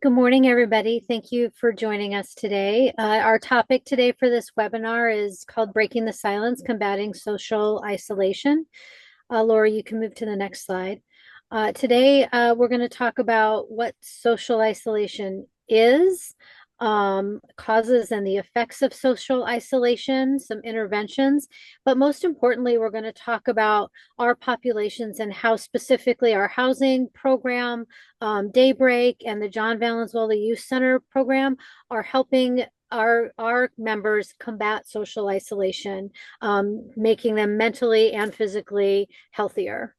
Good morning, everybody. Thank you for joining us today. Our topic today for this webinar is called Breaking the Silence, Combating Social Isolation. Laura, you can move to the next slide. Today, we're going to talk about what social isolation is, causes and the effects of social isolation, some interventions, but most importantly, we're going to talk about our populations and how specifically our housing program, Daybreak, and the John Valenzuela Youth Center program are helping our members combat social isolation, making them mentally and physically healthier.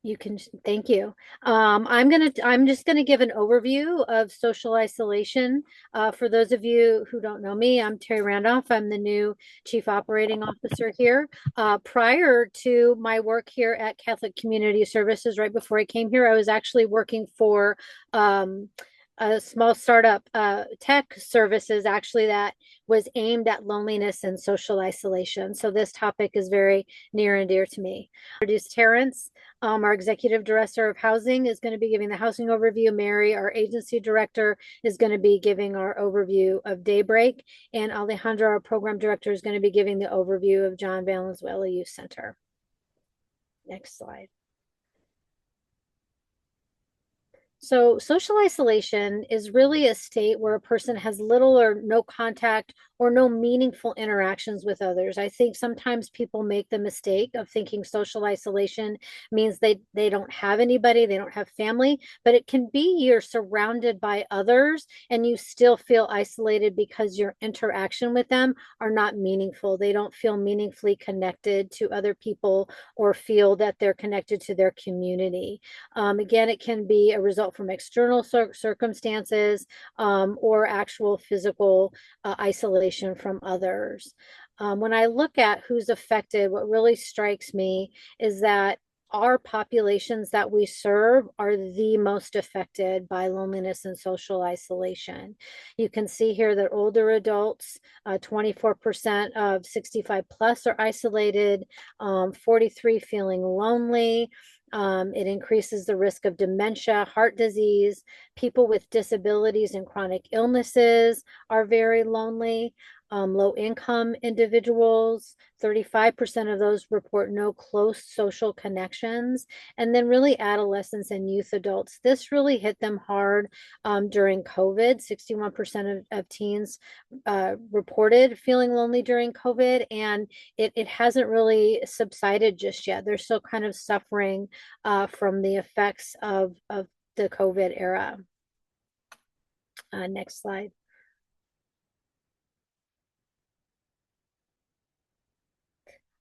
You can, thank you. I'm just gonna give an overview of social isolation. For those of you who don't know me, I'm Terry Randolph. I'm the new Chief Operating Officer here. Prior to my work here at Catholic Community Services, right before I came here, I was actually working for a small startup tech services actually that was aimed at loneliness and social isolation. So this topic is very near and dear to me. Introduce Terrence, our executive director of housing, is going to be giving the housing overview. Mary, our agency director, is going to be giving our overview of Daybreak, and Alejandra, our program director, is going to be giving the overview of John Valenzuela Youth Center. Next slide. So social isolation is really a state where a person has little or no contact or no meaningful interactions with others. I think sometimes people make the mistake of thinking social isolation means they don't have anybody, they don't have family, but it can be you're surrounded by others and you still feel isolated because your interaction with them are not meaningful. They don't feel meaningfully connected to other people or feel that they're connected to their community. Again, it can be a result from external circumstances or actual physical isolation from others. When I look at who's affected, what really strikes me is that our populations that we serve are the most affected by loneliness and social isolation. You can see here that older adults, 24% of 65 plus are isolated, 43 feeling lonely. It increases the risk of dementia, heart disease. People with disabilities and chronic illnesses are very lonely. Low income individuals, 35% of those report no close social connections. And then really adolescents and youth adults. This really hit them hard during COVID. 61% of teens reported feeling lonely during COVID, and it hasn't really subsided just yet. They're still kind of suffering from the effects of the COVID era. Next slide.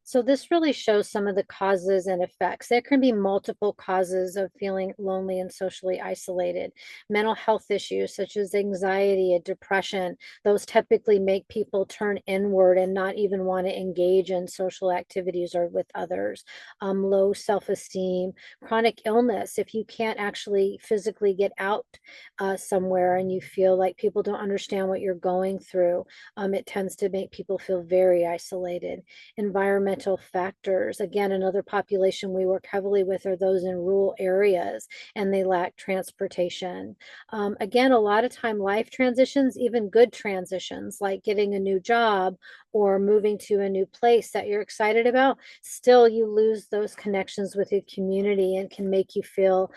So this really shows some of the causes and effects. There can be multiple causes of feeling lonely and socially isolated. Mental health issues such as anxiety and depression, those typically make people turn inward and not even want to engage in social activities or with others. Low self-esteem, chronic illness. If you can't actually physically get out somewhere and you feel like people don't understand what you're going through, it tends to make people feel very isolated. Environmental factors. Again, another population we work heavily with are those in rural areas and they lack transportation. Again, a lot of time life transitions, even good transitions like getting a new job or moving to a new place that you're excited about, still you lose those connections with your community and can make you feel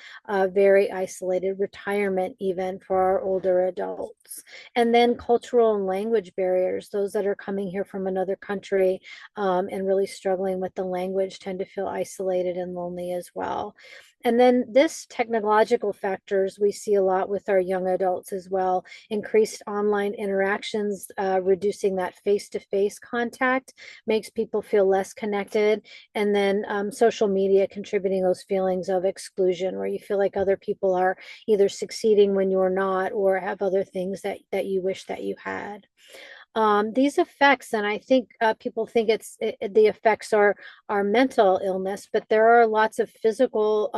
very isolated. Retirement even for our older adults. And then cultural and language barriers, those that are coming here from another country and really struggling with the language tend to feel isolated and lonely as well. And then this technological factors we see a lot with our young adults as well. Increased online interactions, reducing that face-to-face contact makes people feel less connected. And then social media contributing those feelings of exclusion where you feel like other people are either succeeding when you're not or have other things that you wish that you had. These effects, and I think people think the effects are mental illness, but there are lots of physical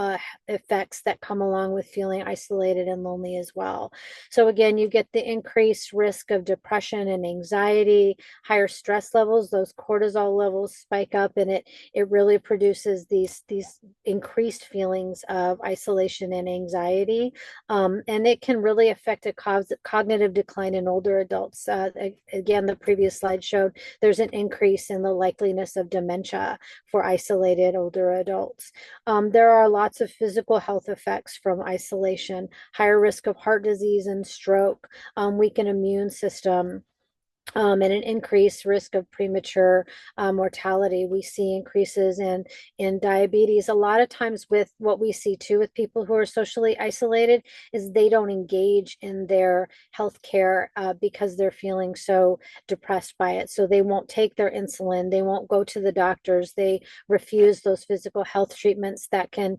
effects that come along with feeling isolated and lonely as well. So again, you get the increased risk of depression and anxiety, higher stress levels, those cortisol levels spike up, and it really produces these increased feelings of isolation and anxiety. And it can really affect a cognitive decline in older adults. Again, the previous slide showed there's an increase in the likeliness of dementia for isolated older adults. There are lots of physical health effects from isolation, higher risk of heart disease and stroke, weakened immune system, and an increased risk of premature mortality. We see increases in diabetes. A lot of times, with what we see too with people who are socially isolated, is they don't engage in their health care because they're feeling so depressed by it. So they won't take their insulin. They won't go to the doctors. They refuse those physical health treatments that can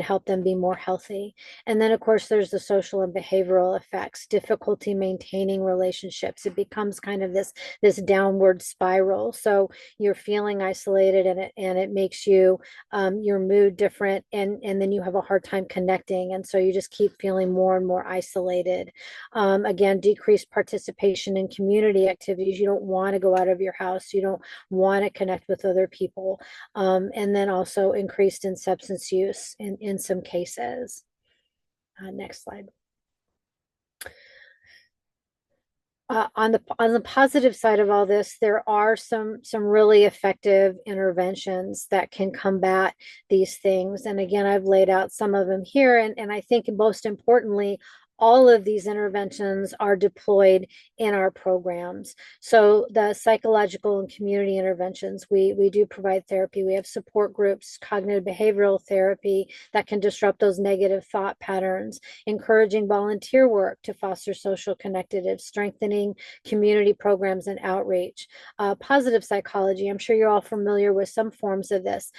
help them be more healthy. And then, of course, there's the social and behavioral effects, difficulty maintaining relationships. It becomes kind of this downward spiral. So you're feeling isolated, and it makes your mood different, and then you have a hard time connecting, and so you just keep feeling more and more isolated. Again, decreased participation in community activities. You don't want to go out of your house. You don't want to connect with other people. And then also increased in substance use in some cases. Next slide. On the positive side of all this, there are some really effective interventions that can combat these things. And again, I've laid out some of them here. And I think most importantly, all of these interventions are deployed in our programs. So the psychological and community interventions, we do provide therapy. We have support groups, cognitive behavioral therapy that can disrupt those negative thought patterns, encouraging volunteer work to foster social connectiveness, strengthening community programs and outreach. Positive psychology, I'm sure you're all familiar with some forms of this.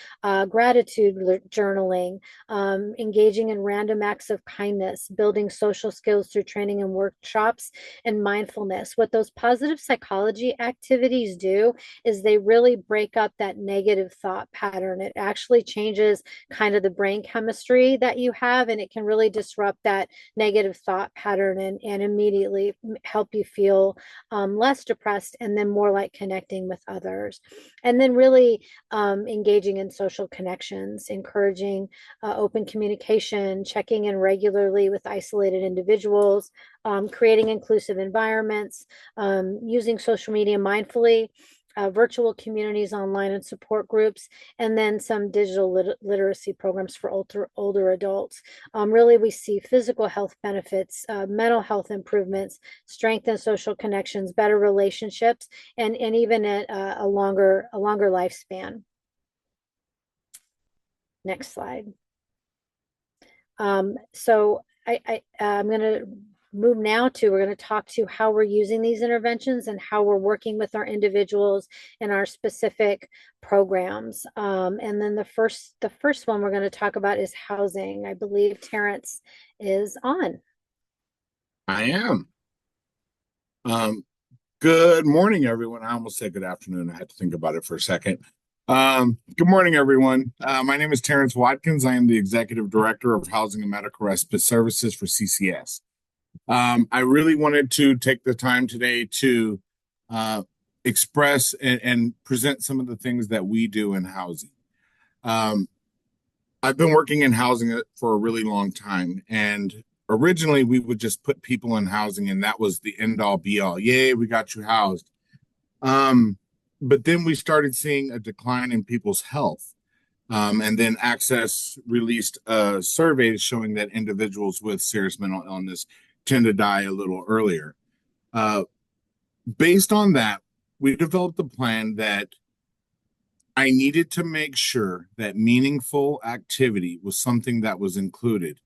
Gratitude journaling, engaging in random acts of kindness, building social skills through training and workshops, and mindfulness. What those positive psychology activities do is they really break up that negative thought pattern. It actually changes kind of the brain chemistry that you have, and it can really disrupt that negative thought pattern and immediately help you feel less depressed and then more like connecting with others. And then really engaging in social connections, encouraging open communication, checking in regularly with isolated individuals, creating inclusive environments, using social media mindfully, virtual communities online and support groups, and then some digital literacy programs for older adults. Really, we see physical health benefits, mental health improvements, strengthen social connections, better relationships, and even a longer lifespan. Next slide. So I'm going to move now to, we're going to talk to how we're using these interventions and how we're working with our individuals in our specific programs. And then the first one we're going to talk about is housing. I believe Terrence is on. I am. Good morning, everyone. I almost said good afternoon. I had to think about it for a second. Good morning, everyone. My name is Terrence Watkins. I am the Executive Director of Housing and Medical Respite Services for CCS. I really wanted to take the time today to express and present some of the things that we do in housing. I've been working in housing for a really long time, and originally we would just put people in housing, and that was the end all be all. Yay, we got you housed. But then we started seeing a decline in people's health. And then Access released a survey showing that individuals with serious mental illness tend to die a little earlier. Based on that, we developed a plan that I needed to make sure that meaningful activity was something that was included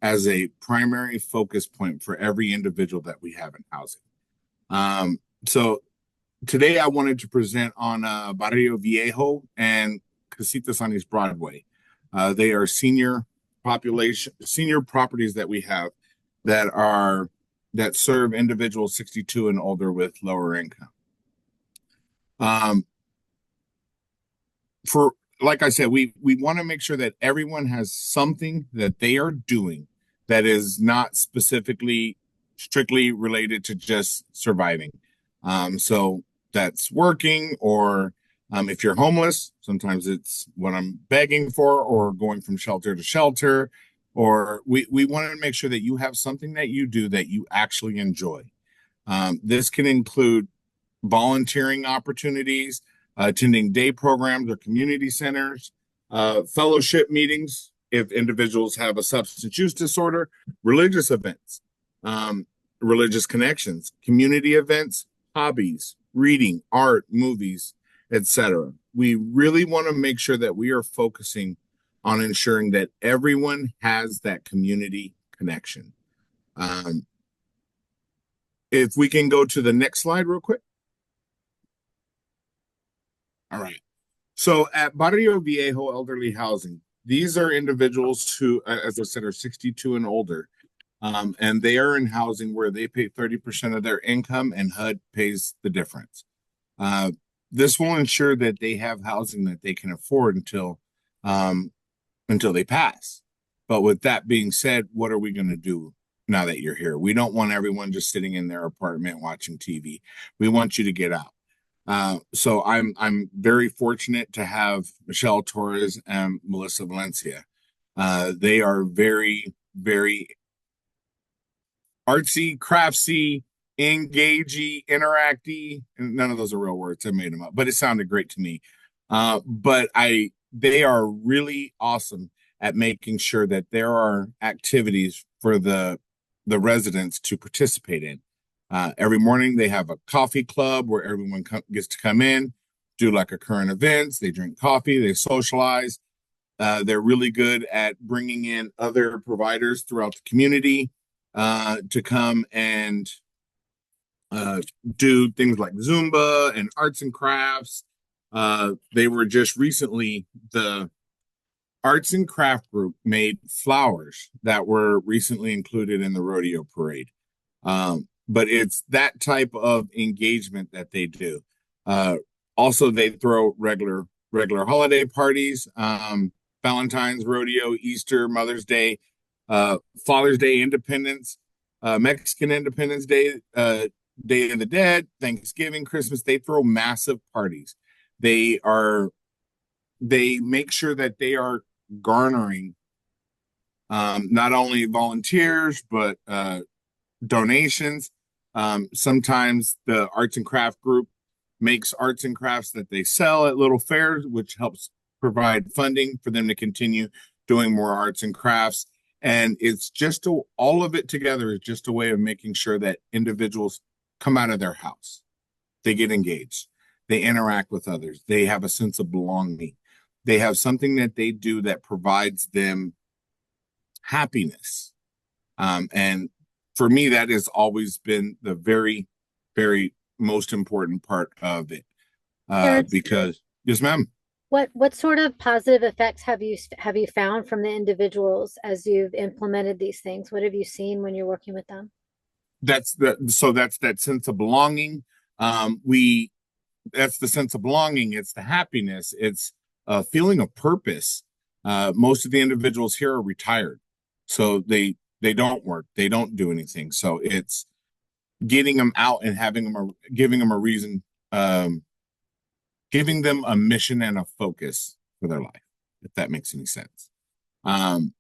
as a primary focus point for every individual that we have in housing. So today I wanted to present on Barrio Viejo and Casitas on East Broadway. They are senior properties that we have that serve individuals 62 and older with lower income. Um, for like I said, we want to make sure that everyone has something that they are doing that is not specifically strictly related to just surviving. So that's working, or if you're homeless, sometimes it's what I'm begging for, or going from shelter to shelter, or we want to make sure that you have something that you do that you actually enjoy. This can include volunteering opportunities, attending day programs or community centers, fellowship meetings if individuals have a substance use disorder, religious events, um, religious connections, community events, hobbies, reading, art, movies, etc. We really want to make sure that we are focusing on ensuring that everyone has that community connection. Um, if we can go to the next slide real quick. All right. So at Barrio Viejo Elderly Housing, these are individuals who, as I said, are 62 and older. And they are in housing where they pay 30% of their income and HUD pays the difference. Uh, this will ensure that they have housing that they can afford um, until they pass. But with that being said, what are we going to do now that you're here? We don't want everyone just sitting in their apartment watching TV. We want you to get out. So I'm very fortunate to have Michelle Torres and Melissa Valencia. They are very artsy, craftsy, engagey, interacty. And none of those are real words. I made them up, but it sounded great to me. But they are really awesome at making sure that there are activities for the residents to participate in. Every morning they have a coffee club where everyone gets to come in, do like a current events. They drink coffee, they socialize. They're really good at bringing in other providers throughout the community to come and uh, do things like Zumba and arts and crafts. They were just recently, the arts and craft group made flowers that were recently included in the rodeo parade. But it's that type of engagement that they do. Uh, Also, they throw regular holiday parties, Valentine's, rodeo, Easter, Mother's Day, Father's Day, Independence, Mexican Independence Day, Day of the Dead, Thanksgiving, Christmas. They throw massive parties. They are they make sure that they are garnering not only volunteers but donations. Sometimes the arts and craft group makes arts and crafts that they sell at little fairs, which helps provide funding for them to continue doing more arts and crafts. And it's just all of it together is just a way of making sure that individuals come out of their house, they get engaged, they interact with others, they have a sense of belonging, they have something that they do that provides them happiness. And for me, that has always been the very most important part of it. Terrence, Because, yes, ma'am. what sort of positive effects have you found from the individuals as you've implemented these things? What have you seen when you're working with them? That's that sense of belonging. We That's the sense of belonging. It's the happiness. It's a feeling of purpose. Most of the individuals here are retired, so they don't work, they don't do anything. So it's getting them out and giving them a reason, um, giving them a mission and a focus for their life, if that makes any sense. Um,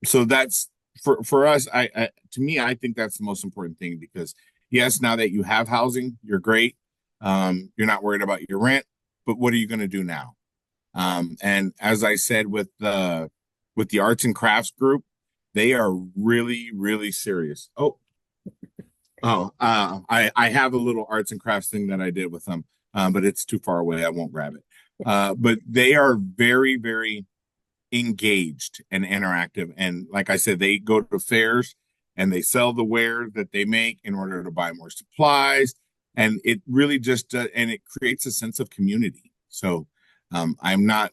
so that's for us. To me, I think that's the most important thing because yes, now that you have housing, you're great. You're not worried about your rent, but what are you going to do now? And as I said with the arts and crafts group, they are really serious. I have a little arts and crafts thing that I did with them, but it's too far away. I won't grab it. But they are very engaged and interactive. And like I said, they go to fairs and they sell the ware that they make in order to buy more supplies. And it really just and it creates a sense of community. So I'm not,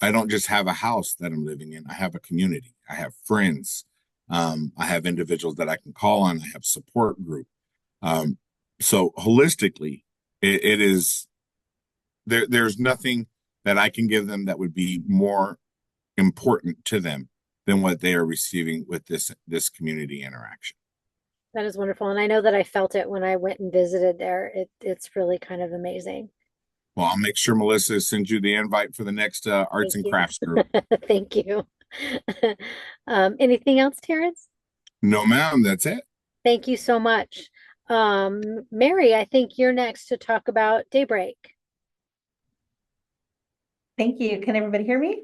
I don't just have a house that I'm living in. I have a community. I have friends. I have individuals that I can call on. I have support group. Um, so holistically, it is. there's nothing that I can give them that would be more important to them than what they are receiving with this community interaction. That is wonderful. And I know that I felt it when I went and visited there. It's really kind of amazing. Well, I'll make sure Melissa sends you the invite for the next arts Thank and you. crafts group. Thank you. Anything else, Terrence? No, ma'am, that's it. Thank you so much. Mary, I think you're next to talk about Daybreak. Thank you. Can everybody hear me?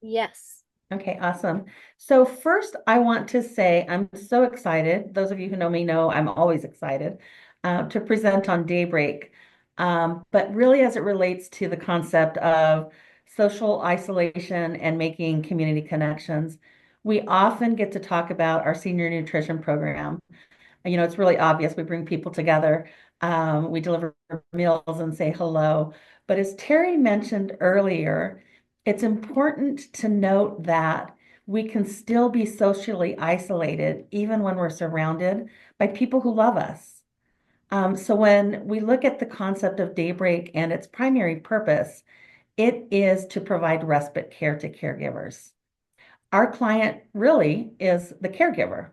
Yes. Okay, awesome. So first, I want to say I'm so excited. Those of you who know me know I'm always excited to present on Daybreak. But really, as it relates to the concept of social isolation and making community connections, we often get to talk about our senior nutrition program. It's really obvious. We bring people together, we deliver meals and say hello. But as Terry mentioned earlier, it's important to note that we can still be socially isolated even when we're surrounded by people who love us. So when we look at the concept of Daybreak and its primary purpose, it is to provide respite care to caregivers. Our client really is the caregiver.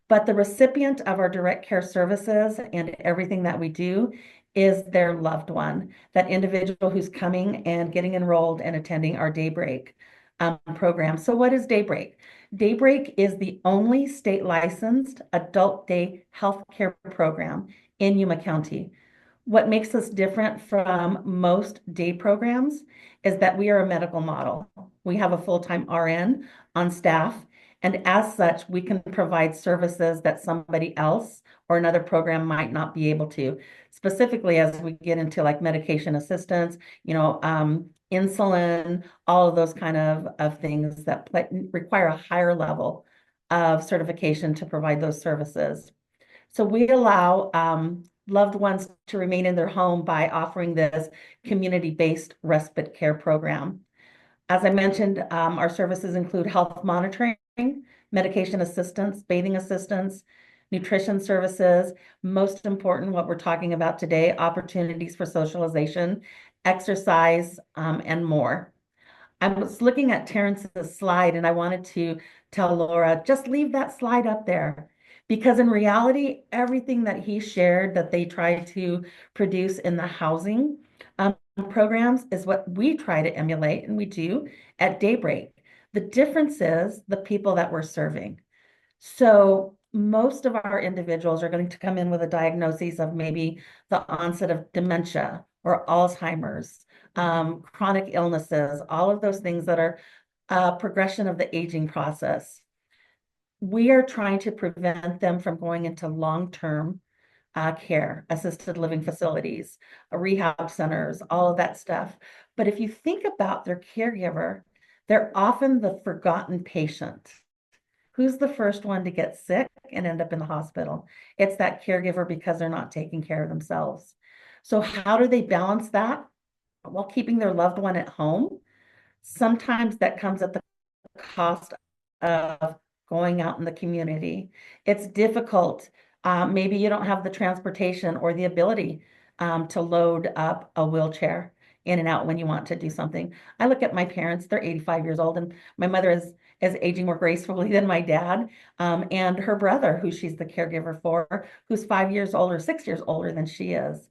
But the recipient of our direct care services and everything that we do is their loved one, that individual who's coming and getting enrolled and attending our Daybreak program. So what is Daybreak? Daybreak is the only state licensed adult day health care program in Yuma County. What makes us different from most day programs is that we are a medical model. We have a full-time RN on staff, and as such, we can provide services that somebody else or another program might not be able to. Specifically, as we get into like medication assistance, insulin, all of those kind of things that require a higher level of certification to provide those services. So we allow loved ones to remain in their home by offering this community-based respite care program. As I mentioned, our services include health monitoring, medication assistance, bathing assistance, nutrition services. Most important, what we're talking about today, opportunities for socialization, exercise, and more. I was looking at Terrence's slide and I wanted to tell Laura, just leave that slide up there. Because in reality, everything that he shared that they try to produce in the housing programs is what we try to emulate, and we do at Daybreak. The difference is the people that we're serving. So most of our individuals are going to come in with a diagnosis of maybe the onset of dementia or Alzheimer's, chronic illnesses, all of those things that are progression of the aging process. We are trying to prevent them from going into long-term care, assisted living facilities, rehab centers, all of that stuff. But if you think about their caregiver, they're often the forgotten patient. Who's the first one to get sick and end up in the hospital? It's that caregiver because they're not taking care of themselves. So how do they balance that while keeping their loved one at home? Sometimes that comes at the cost of going out in the community. It's difficult. Maybe you don't have the transportation or the ability to load up a wheelchair in and out when you want to do something. I look at my parents, they're 85 years old, and my mother is aging more gracefully than my dad, and her brother, who she's the caregiver for, who's 5 years older, 6 years older than she is.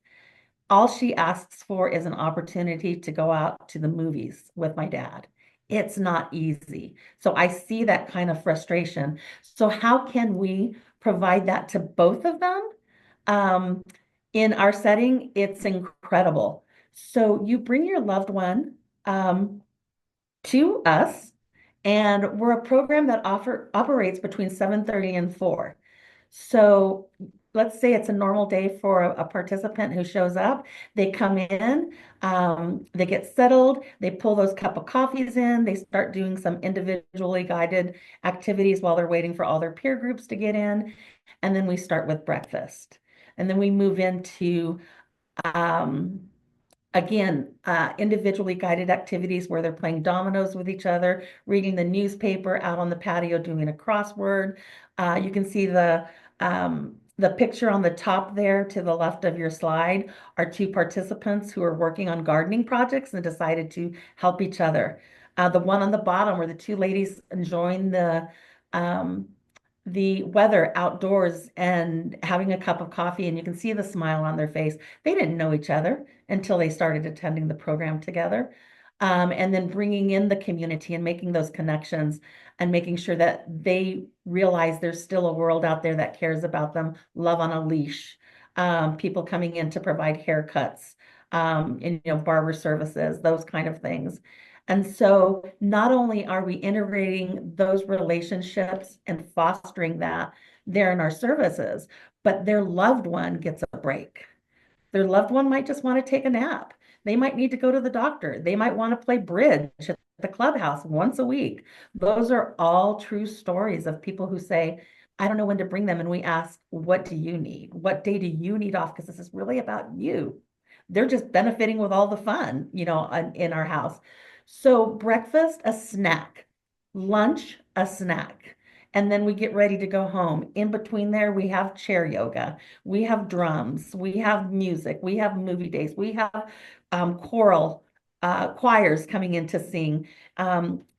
All she asks for is an opportunity to go out to the movies with my dad. It's not easy. So I see that kind of frustration. So how can we provide that to both of them? In our setting, it's incredible. So you bring your loved one to us, and we're a program that operates between 7:30 and 4. So let's say it's a normal day for a participant who shows up. They come in, they get settled, they pull those cup of coffees in, they start doing some individually guided activities while they're waiting for all their peer groups to get in. And then we start with breakfast. And then we move into um, again, individually guided activities where they're playing dominoes with each other, reading the newspaper, out on the patio doing a crossword. You can see the The picture on the top there to the left of your slide are two participants who are working on gardening projects and decided to help each other. The one on the bottom were the two ladies enjoying the weather outdoors and having a cup of coffee, and you can see the smile on their face. They didn't know each other until they started attending the program together. And then bringing in the community and making those connections and making sure that they realize there's still a world out there that cares about them, love on a leash, people coming in to provide haircuts, and, barber services, those kind of things. And so not only are we integrating those relationships and fostering that there in our services, but their loved one gets a break. Their loved one might just want to take a nap. They might need to go to the doctor. They might want to play bridge at the clubhouse once a week. Those are all true stories of people who say, I don't know when to bring them. And we ask, what do you need? What day do you need off? Because this is really about you. They're just benefiting with all the fun, in our house. So breakfast, a snack, lunch, a snack. And then we get ready to go home. In between there, we have chair yoga, we have drums, we have music, we have movie days, we have choral choirs coming in to sing.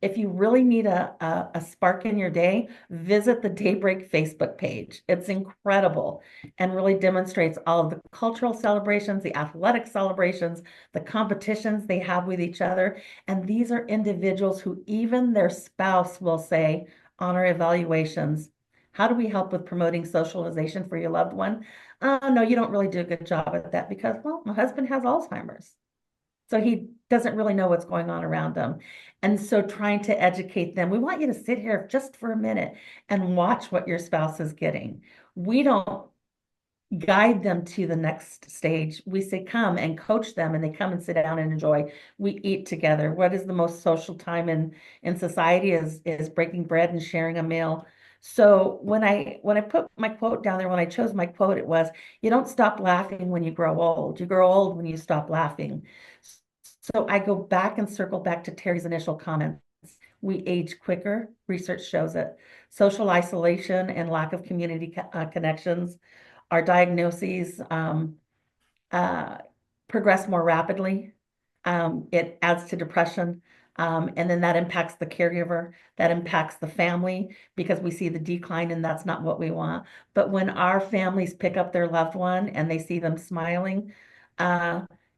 If you really need a spark in your day, visit the Daybreak Facebook page. It's incredible and really demonstrates all of the cultural celebrations, the athletic celebrations, the competitions they have with each other. And these are individuals who even their spouse will say on our evaluations, how do we help with promoting socialization for your loved one? No, you don't really do a good job at that because, well, my husband has Alzheimer's. So he doesn't really know what's going on around them. And so trying to educate them, we want you to sit here just for a minute and watch what your spouse is getting. We don't guide them to the next stage. We say, come and coach them, and they come and sit down and enjoy. We eat together. What is the most social time in society is breaking bread and sharing a meal. So when I put my quote down there, when I chose my quote, it was, you don't stop laughing when you grow old. You grow old when you stop laughing. So I go back and circle back to Terry's initial comments. We age quicker. Research shows it. Social isolation and lack of community connections. Our diagnoses progress more rapidly. It adds to depression. And then that impacts the caregiver, that impacts the family because we see the decline and that's not what we want. But when our families pick up their loved one and they see them smiling,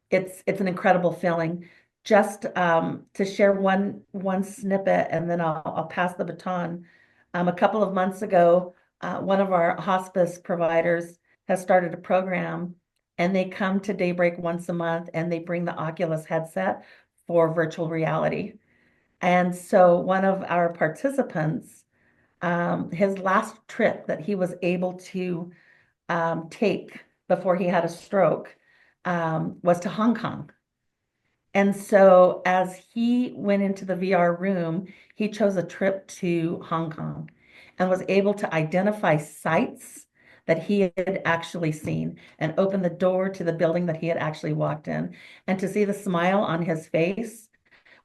it's an incredible feeling. Just to share one snippet, and then I'll pass the baton. A couple of months ago, one of our hospice providers has started a program, and they come to Daybreak once a month, and they bring the Oculus headset for virtual reality. And so one of our participants, his last trip that he was able to take before he had a stroke was to Hong Kong. And so as he went into the VR room, he chose a trip to Hong Kong and was able to identify sites that he had actually seen and open the door to the building that he had actually walked in. And to see the smile on his face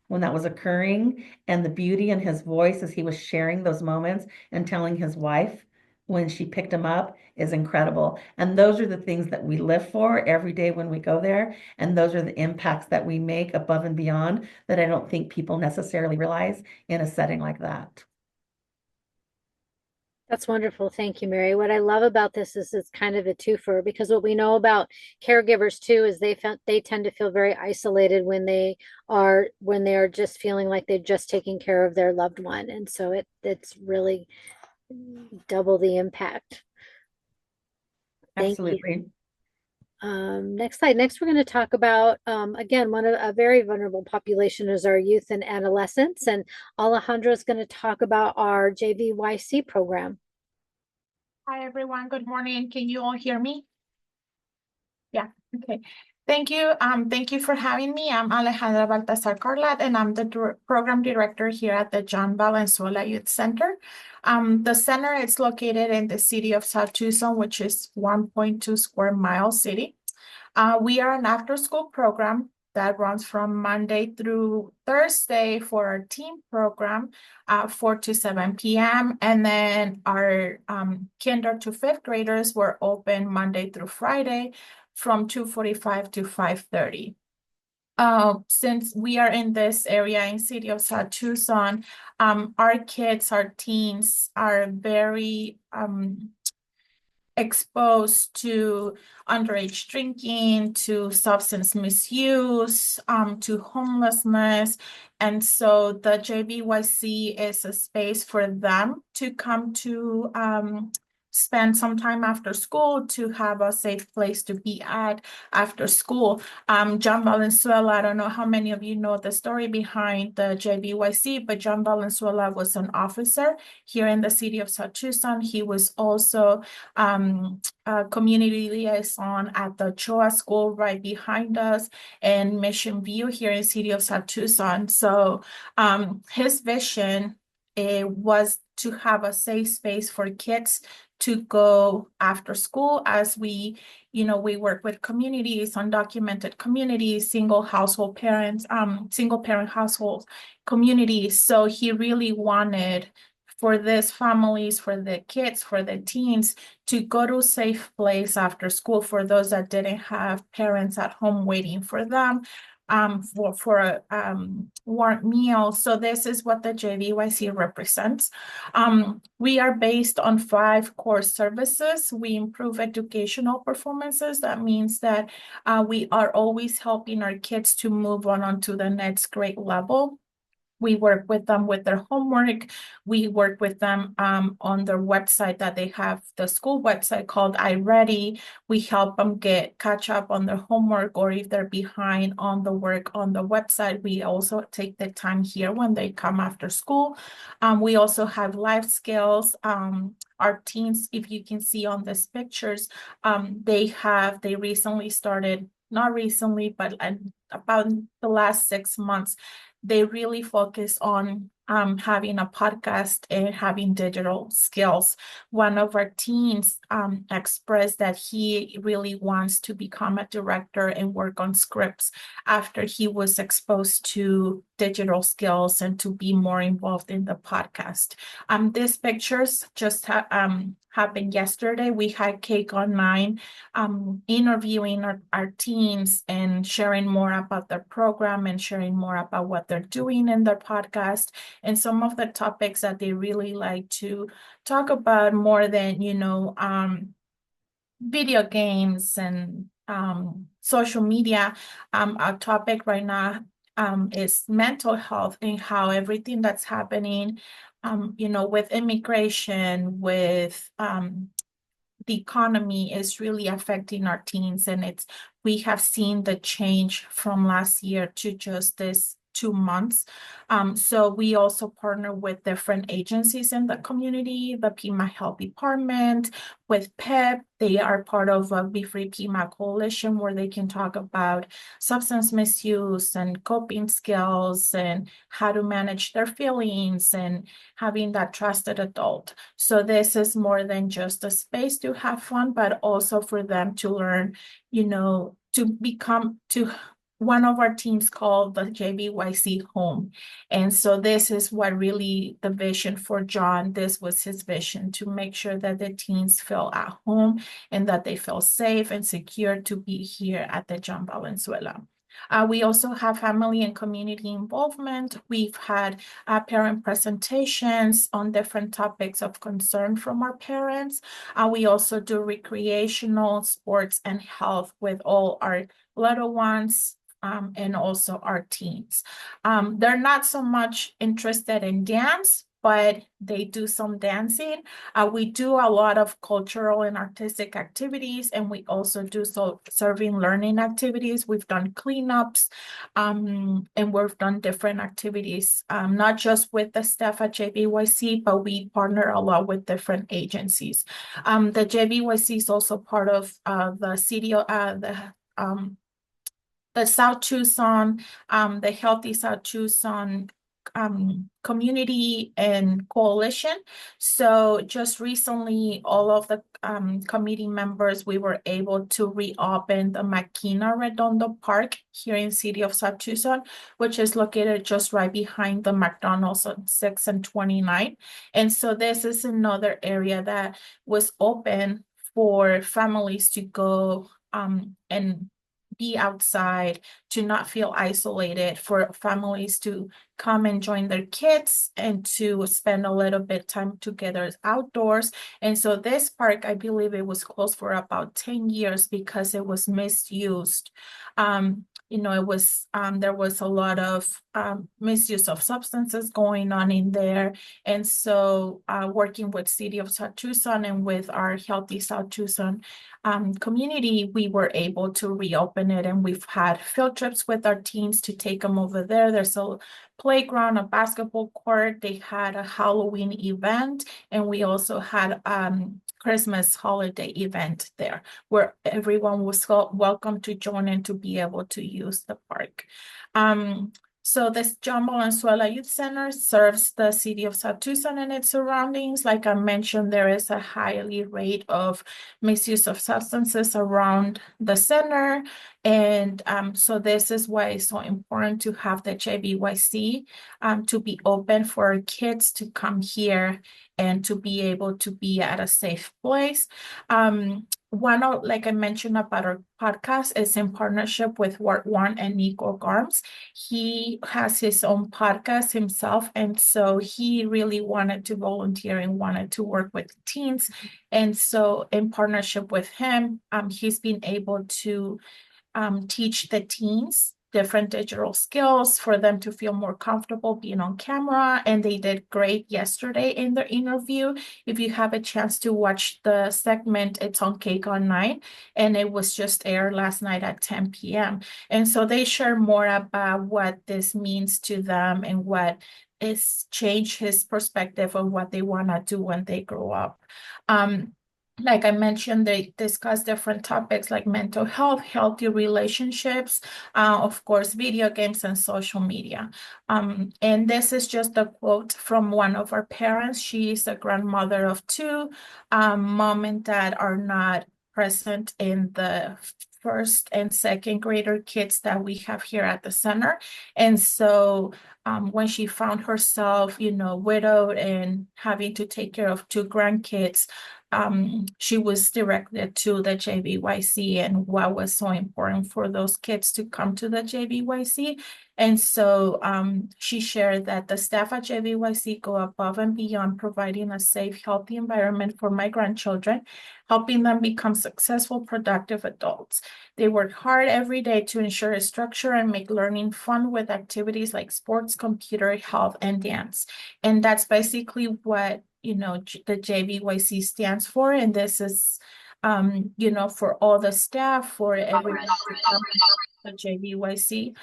when that was occurring and the beauty in his voice as he was sharing those moments and telling his wife when she picked him up is incredible. And those are the things that we live for every day when we go there. And those are the impacts that we make above and beyond that I don't think people necessarily realize in a setting like that. That's wonderful. Thank you, Mary. What I love about this is it's kind of a twofer because what we know about caregivers too is they tend to feel very isolated when they are just feeling like they're just taking care of their loved one. And so it's really double the impact. Thank you. Absolutely. Next slide. Next, we're going to talk about, again, one of a very vulnerable population is our youth and adolescents. And Alejandra is going to talk about our JVYC program. Hi, everyone. Good morning. Can you all hear me? Yeah, okay. Thank you. Thank you for having me. I'm Alejandra Baltasar Carlat, and I'm the program director here at the John Valenzuela Youth Center. The center is located in the city of South Tucson, which is 1.2 square mile city. We are an after-school program that runs from Monday through Thursday for our team program, 4 to 7 p.m. And then our kinder to fifth graders were open Monday through Friday from 2:45 to 5:30. Since we are in this area in city of South Tucson, our kids, our teens are very exposed to underage drinking, to substance misuse, to homelessness. And so the JBYC is a space for them to come to spend some time after school, to have a safe place to be at after school. John Valenzuela, I don't know how many of you know the story behind the JBYC, but John Valenzuela was an officer here in the city of South Tucson. He was also a community liaison at the Choa School right behind us in Mission View here in city of South Tucson. So his vision was to have a safe space for kids to go after school, as we work with communities, undocumented communities, single parent household communities. So he really wanted for these families, for the kids, for the teens, to go to a safe place after school for those that didn't have parents at home waiting for them, for a warm meal. So this is what the JVYC represents. We are based on 5 core services. We improve educational performances. That means that we are always helping our kids to move on to the next grade level. We work with them with their homework. We work with them on their website that they have, the school website called iReady. We help them catch up on their homework, or if they're behind on the work on the website, we also take the time here when they come after school. We also have life skills. Our teens, if you can see on these pictures, they recently started, not recently, but about the last 6 months, they really focus on having a podcast and having digital skills. One of our teens expressed that he really wants to become a director and work on scripts after he was exposed to digital skills and to be more involved in the podcast. These pictures just happened yesterday. We had Cake on 9 interviewing our teens and sharing more about their program and sharing more about what they're doing in their podcast and some of the topics that they really like to talk about more than, video games and social media. Our topic right now is mental health and how everything that's happening, with immigration, with the economy is really affecting our teens. And we have seen the change from last year to just this 2 months. So we also partner with different agencies in the community, the Pima Health Department, with PEP. They are part of a Be Free Pima coalition where they can talk about substance misuse and coping skills and how to manage their feelings and having that trusted adult. So this is more than just a space to have fun, but also for them to learn, one of our teams called the JBYC Home. And so this is what really the vision for John, this was his vision, to make sure that the teens feel at home and that they feel safe and secure to be here at the John Valenzuela. We also have family and community involvement. We've had parent presentations on different topics of concern from our parents. We also do recreational, sports, and health with all our little ones, and also our teens. They're not so much interested in dance, but they do some dancing. We do a lot of cultural and artistic activities, and we also do serving learning activities. We've done cleanups, and we've done different activities, not just with the staff at JBYC, but we partner a lot with different agencies. The JBYC is also part of the city, the South Tucson, the Healthy South Tucson community and coalition. So just recently, all of the committee members, we were able to reopen the Maquina Redondo Park here in City of South Tucson, which is located just right behind the McDonald's on 6 and 29. And so this is another area that was open for families to go and be outside, to not feel isolated, for families to come and join their kids and to spend a little bit time together outdoors. And so this park, I believe it was closed for about 10 years because it was misused. It was there was a lot of misuse of substances going on in there. And so working with City of South Tucson and with our Healthy South Tucson community, we were able to reopen it, and we've had field trips with our teens to take them over there. There's a playground, a basketball court. They had a Halloween event, and we also had Christmas holiday event there where everyone was welcome to join and to be able to use the park. So this John Valenzuela Youth Center serves the City of South Tucson and its surroundings. Like I mentioned, there is a highly rate of misuse of substances around the center. And so this is why it's so important to have the JVYC to be open for kids to come here and to be able to be at a safe place. Like I mentioned about our podcast, is in partnership with Ward One and Nico Garms. He has his own podcast himself, and so he really wanted to volunteer and wanted to work with teens. And so in partnership with him, he's been able to teach the teens different digital skills for them to feel more comfortable being on camera. And they did great yesterday in their interview. If you have a chance to watch the segment, it's on Cake on 9, and it was just aired last night at 10 p.m. And so they share more about what this means to them and what is changed his perspective of what they want to do when they grow up. Like I mentioned, they discuss different topics like mental health, healthy relationships, of course, video games and social media. And this is just a quote from one of our parents. She is a grandmother of two. Mom and dad are not present in the first and second grader kids that we have here at the center. And so when she found herself, widowed and having to take care of two grandkids, she was directed to the JVYC and what was so important for those kids to come to the JVYC. And so she shared that the staff at JVYC go above and beyond providing a safe, healthy environment for my grandchildren, helping them become successful, productive adults. They work hard every day to ensure a structure and make learning fun with activities like sports, computer, health, and dance. And that's basically what the JVYC stands for. And this is, for all the staff, for everyone to come to the JVYC.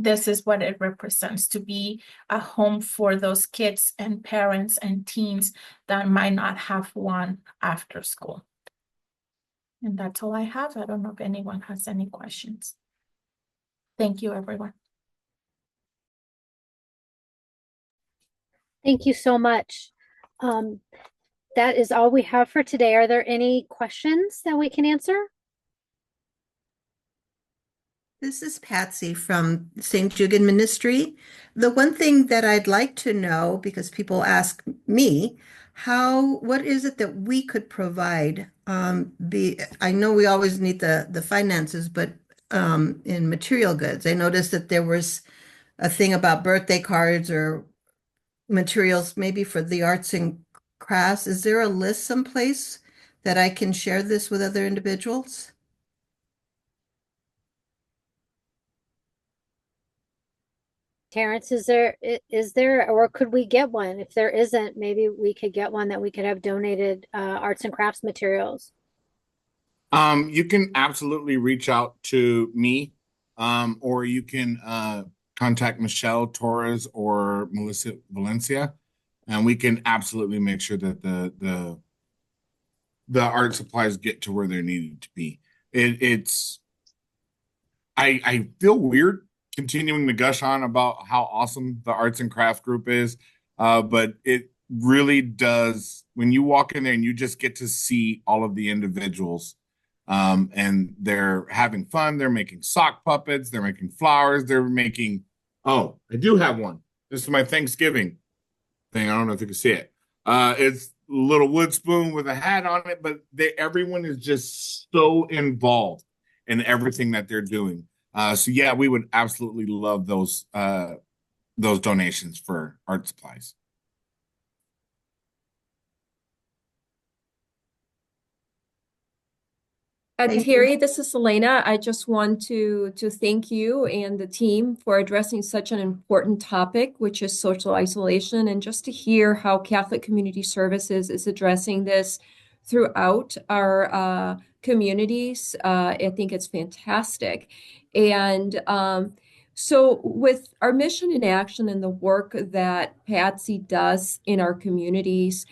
This is what it represents, to be a home for those kids and parents and teens that might not have one after school. And that's all I have. I don't know if anyone has any questions. Thank you, everyone. Thank you so much. That is all we have for today. Are there any questions that we can answer? This is Patsy from St. Jugan Ministry. The one thing that I'd like to know, because people ask me, what is it that we could provide? I know we always need the finances, but in material goods, I noticed that there was a thing about birthday cards or materials maybe for the arts and crafts. Is there a list someplace that I can share this with other individuals? Terrence, is there, or could we get one? If there isn't, maybe we could get one that we could have donated arts and crafts materials. You can absolutely reach out to me, or you can contact Michelle Torres or Melissa Valencia, and we can absolutely make sure that the art supplies get to where they're needed to be. I feel weird continuing to gush on about how awesome the arts and craft group is. But it really does, when you walk in there and you just get to see all of the individuals, and they're having fun. They're making sock puppets. They're making flowers. They're making, oh, I do have one. This is my Thanksgiving thing. I don't know if you can see it. It's a little wood spoon with a hat on it, but everyone is just so involved in everything that they're doing. So yeah, we would absolutely love those donations for art supplies. Terry, this is Elena. I just want to thank you and the team for addressing such an important topic, which is social isolation, and just to hear how Catholic Community Services is addressing this throughout our communities. I think it's fantastic. And so with our mission in action and the work that Patsy does in our communities,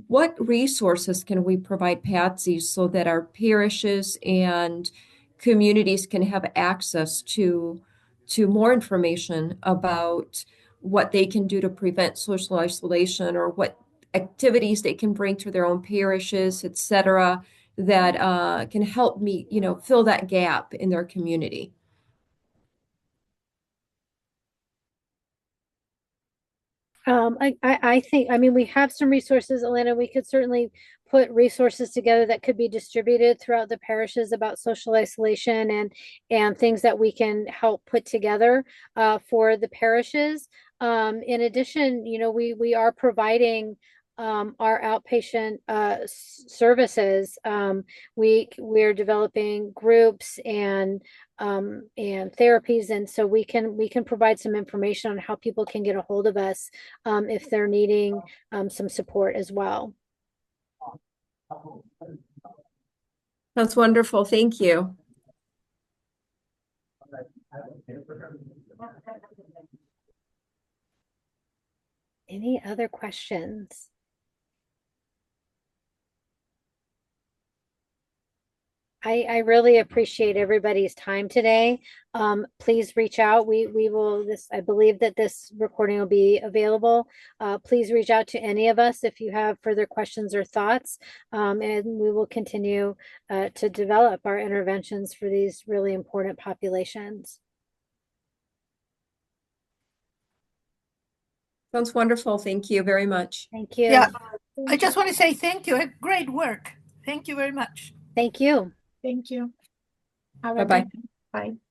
what resources can we provide Patsy so that our parishes and communities can have access to more information about what they can do to prevent social isolation, or what activities they can bring to their own parishes, etc., that can help meet, fill that gap in their community? I think, I mean, we have some resources, Elena. We could certainly put resources together that could be distributed throughout the parishes about social isolation and things that we can help put together for the parishes. In addition, we are providing our outpatient services. We're developing groups and therapies, and so we can provide some information on how people can get a hold of us if they're needing some support as well. That's wonderful. Thank you. Any other questions? I really appreciate everybody's time today. Please reach out. We will, I believe that this recording will be available. Please reach out to any of us if you have further questions or thoughts, and we will continue to develop our interventions for these really important populations. Sounds wonderful. Thank you very much. Thank you. Yeah, I just want to say thank you. Great work. Thank you very much. Thank you. Thank you. Have a Bye-bye. good day. Bye.